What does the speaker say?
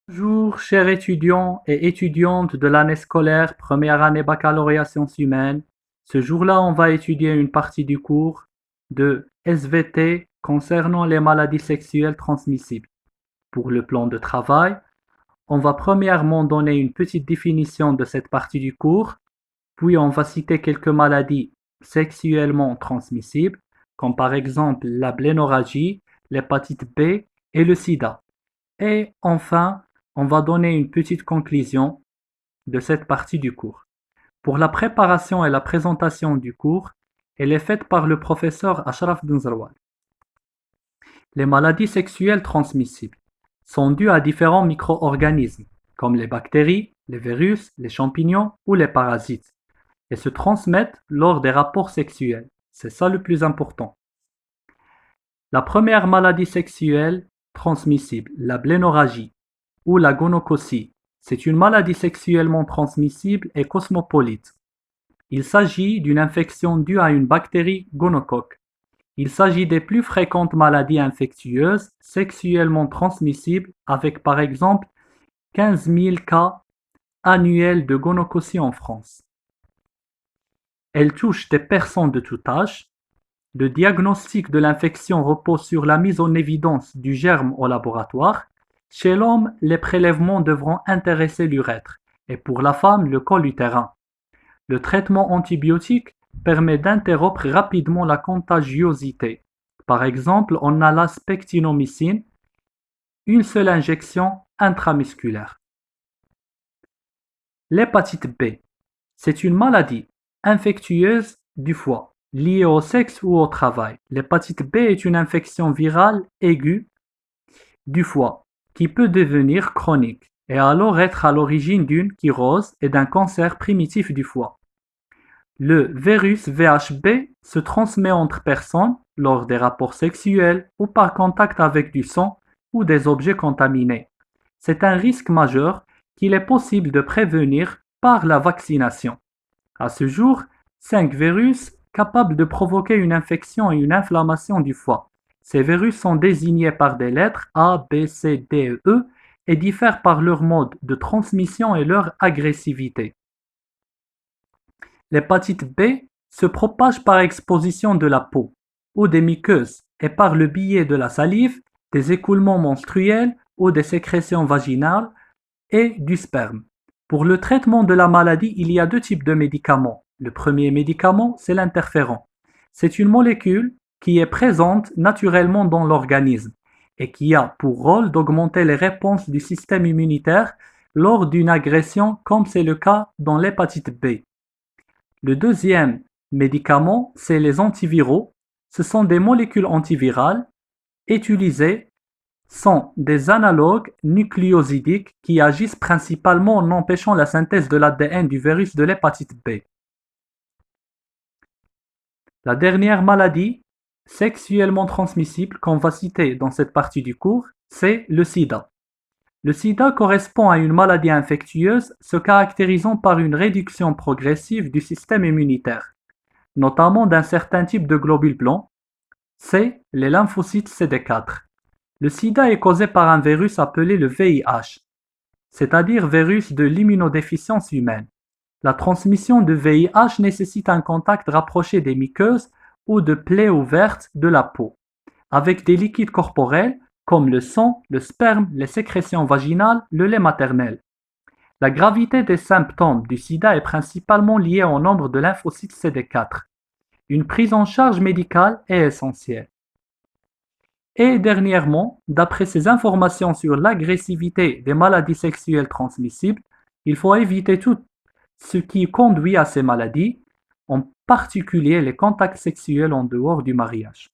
Bonjour, chers étudiants et étudiantes de l'année scolaire première année baccalauréat sciences humaines. Ce jour-là, on va étudier une partie du cours de SVT concernant les maladies sexuelles transmissibles. Pour le plan de travail, on va premièrement donner une petite définition de cette partie du cours, puis on va citer quelques maladies sexuellement transmissibles, comme par exemple la blénorragie, l'hépatite B et le sida. Et enfin, on va donner une petite conclusion de cette partie du cours. Pour la préparation et la présentation du cours, elle est faite par le professeur Ashraf Benzerwal. Les maladies sexuelles transmissibles sont dues à différents micro-organismes, comme les bactéries, les virus, les champignons ou les parasites, et se transmettent lors des rapports sexuels. C'est ça le plus important. La première maladie sexuelle transmissible, la blénorragie ou la gonococcie, c'est une maladie sexuellement transmissible et cosmopolite. Il s'agit d'une infection due à une bactérie gonocoque. Il s'agit des plus fréquentes maladies infectieuses sexuellement transmissibles avec par exemple 15 000 cas annuels de gonococcie en France. Elle touche des personnes de tout âge. Le diagnostic de l'infection repose sur la mise en évidence du germe au laboratoire. Chez l'homme, les prélèvements devront intéresser l'urètre et pour la femme, le col utérin. Le traitement antibiotique permet d'interrompre rapidement la contagiosité. Par exemple, on a la spectinomycine, une seule injection intramusculaire. L'hépatite B, c'est une maladie infectieuse du foie, liée au sexe ou au travail. L'hépatite B est une infection virale aiguë du foie qui peut devenir chronique et alors être à l'origine d'une cirrhose et d'un cancer primitif du foie. Le virus VHB se transmet entre personnes lors des rapports sexuels ou par contact avec du sang ou des objets contaminés. C'est un risque majeur qu'il est possible de prévenir par la vaccination. À ce jour, 5 virus capables de provoquer une infection et une inflammation du foie. Ces virus sont désignés par des lettres A, B, C, D et E et diffèrent par leur mode de transmission et leur agressivité. L'hépatite B se propage par exposition de la peau ou des muqueuses et par le biais de la salive, des écoulements menstruels ou des sécrétions vaginales et du sperme. Pour le traitement de la maladie, il y a deux types de médicaments. Le premier médicament, c'est l'interféron. C'est une molécule qui est présente naturellement dans l'organisme et qui a pour rôle d'augmenter les réponses du système immunitaire lors d'une agression comme c'est le cas dans l'hépatite B. Le deuxième médicament, c'est les antiviraux. Ce sont des molécules antivirales utilisées sont des analogues nucléosidiques qui agissent principalement en empêchant la synthèse de l'ADN du virus de l'hépatite B. La dernière maladie sexuellement transmissible qu'on va citer dans cette partie du cours, c'est le sida. Le sida correspond à une maladie infectieuse se caractérisant par une réduction progressive du système immunitaire, notamment d'un certain type de globules blancs, c'est les lymphocytes CD4. Le sida est causé par un virus appelé le VIH, c'est-à-dire virus de l'immunodéficience humaine. La transmission de VIH nécessite un contact rapproché des muqueuses ou de plaies ouvertes de la peau, avec des liquides corporels comme le sang, le sperme, les sécrétions vaginales, le lait maternel. La gravité des symptômes du sida est principalement liée au nombre de lymphocytes CD4. Une prise en charge médicale est essentielle. Et dernièrement, d'après ces informations sur l'agressivité des maladies sexuelles transmissibles, il faut éviter tout ce qui conduit à ces maladies, en particulier les contacts sexuels en dehors du mariage.